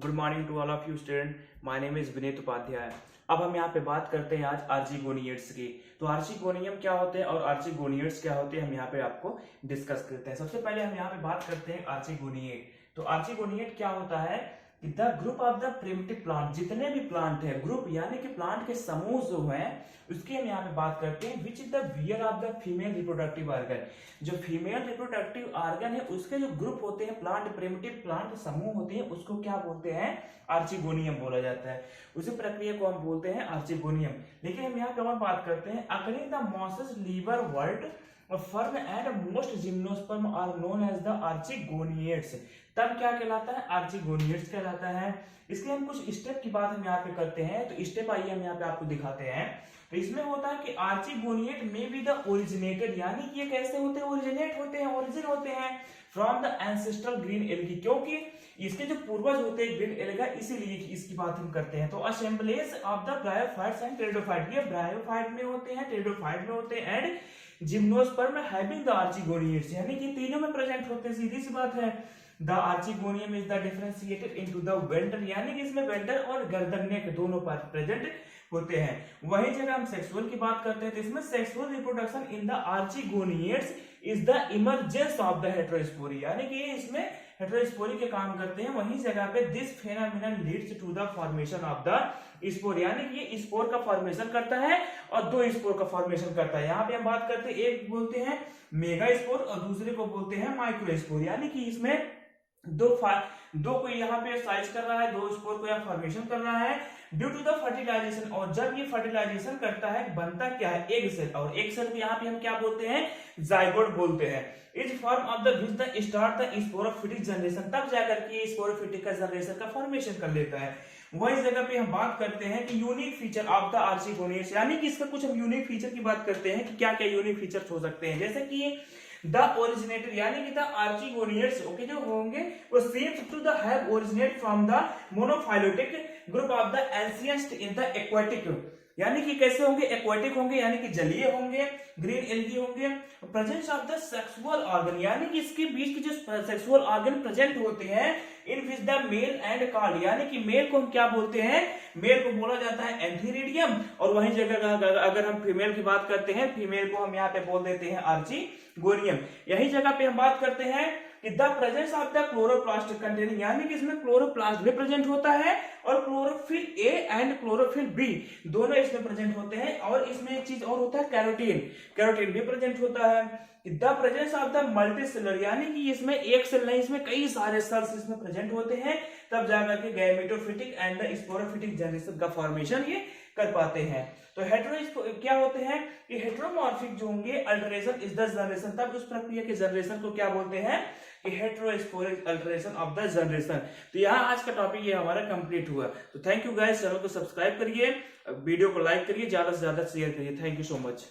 Good morning to all of you student. My name is Vineet Upadhyay. अब हम यहाँ पे बात करते हैं आज आर्चिगोनियड्स की। तो आर्चिगोनियम क्या होते हैं और आर्चिगोनियड्स क्या होते हैं, हम यहाँ पे आपको डिस्कस करते हैं। सबसे पहले हम यहाँ पे बात करते हैं आर्चिगोनियड। तो आर्चिगोनियड क्या होता है? The group of the primitive plant, जितने भी प्लांट है, ग्रुप यानी कि प्लांट के समूह जो है उसकी हम यहाँ पे बात करते हैं। Which is the wear off the female reproductive organ, जो फीमेल रिप्रोडक्टिव ऑर्गन है उसके जो ग्रुप होते हैं, प्लांट प्रिमिटिव प्लांट समूह होते हैं, उसको क्या बोलते हैं? आर्चिगोनियम बोला जाता है। उसी प्रक्रिया को हम बोलते हैं आर्चिगोनियम। लेकिन हम यहाँ पे और बात करते हैं according the mosses liverwort fern and most gymnosperm are known as the archegoniates. तब क्या कहलाता है? आर्चिगोनियड्स कहलाता है। इसके हम कुछ स्टेप की बात हम यहाँ पे करते हैं। तो स्टेप आइए हम यहाँ पे आपको दिखाते हैं। तो इसमें होता है कि आर्चिगोनियड में बी द ओरिजिनेटेड, यानी कि ये कैसे होते हैं? ओरिजिनेट होते हैं, ओरिजिन होते हैं from the ancestral green algae, क्योंकि इसके जो पूर्वज होते हैं ग्रीन एल्गा, इसीलिए इसकी बात हम करते हैं। तो assemblage of the bryophytes and pteridophyte, ये ब्रायोफाइट में होते हैं, टेरिडोफाइट में होते हैं एंड जिम्नोस्पर्म हैविंग द आर्चिगोनियड्स, यानी कि तीनों में प्रेजेंट होते हैं। सीधी सी बात है। The archegonium is the differentiated into the venter, यानी कि इसमें वेंटर और गर्दन नेक दोनों पार्ट प्रेजेंट होते हैं। वही जगह हम सेक्सुअल की बात करते हैं तो इसमें sexual reproduction in the archegoniates is the emergence of the heterospory, यानी कि इसमें हेटेरोस्पोरी के काम करते हैं। वही जगह पे this phenomenon leads to the formation of the spore, यानी कि ये स्पोर का फॉर्मेशन करता है और दो स्पोर का फॉर्मेशन करता है। यहाँ पे हम बात करते हैं, एक बोलते हैं मेगा स्पोर और दूसरे को बोलते हैं माइक्रो स्पोर, यानी कि इसमें दो को यहाँ पे साइज कर रहा है, दो स्पोर को यहाँ फॉर्मेशन कर रहा है ड्यू टू द फर्टिलाइजेशन। और जब ये फर्टिलाइजेशन करता है बनता क्या है? एग सेल, और एग सेल को यहाँ पे हम क्या बोलते हैं? जाइगोट बोलते हैं। Is form of the which the start the sporophytic generation, तब जाकर के स्पोरोफिटिक का जनरेशन का फॉर्मेशन कर लेता है। वही जगह पे हम बात करते हैं कि यूनिक फीचर ऑफ द आर्चिगोनियड्स, यानी कि इसका कुछ हम यूनिक फीचर की बात करते हैं कि क्या क्या यूनिक फीचर्स हो सकते हैं। जैसे कि द ओरिजिनेटर, यानी कि द आर्चिगोनियड्स ओके जो होंगे वो seems to the have originate from the monophyletic group of the ancient in the aquatic, यानी कि कैसे होंगे? एक्वाटिक होंगे, यानी कि जलीय होंगे, ग्रीन एल्गी होंगे। Presence of the sexual organ, यानी कि इसके बीच के जो सेक्सुअल ऑर्गन प्रेजेंट होते हैं in which the male and called, यानी कि मेल को हम क्या बोलते हैं? मेल को बोला जाता है एंथीरिडियम, और वही जगह अगर हम फीमेल की बात करते हैं, फीमेल को हम यहाँ पे बोल देते हैं आर्चिगोनियम। यही जगह पे हम बात करते हैं कि the presence of the chloroplast containing, यानी कि इसमें क्लोरोप्लास्ट भी प्रेजेंट होता है और chlorophyll A and chlorophyll B दोनों इसमें प्रेजेंट होते हैं। और इसमें एक चीज और होता है कैरोटीन, कैरोटीन भी प्रेजेंट होता है। The presence of the multicellular, यानी कि इसमें एक सेल नहीं, इसमें कई सारे सेल्स इसमें प्रेजेंट होते हैं, तब जाकर के gametophytic and the sporophytic generation का फॉर्मेशन ये कर पाते हैं। तो हेटेरो क्या होते हैं कि हेटेरोमॉर्फिक जो होंगे अल्टरेशन इज द जनरेशन, तब उस प्रक्रिया के जनरेशन को क्या बोलते हैं? कि हेटेरोस्पोरिक अल्टरेशन ऑफ द जनरेशन। तो यहाँ आज का टॉपिक ये हमारा कंप्लीट हुआ। तो थैंक यू गाइस, चैनल को सब्सक्राइब करिए, वीडियो को लाइक करिए, ज्यादा से ज्यादा शेयर करिए। Thank you so much.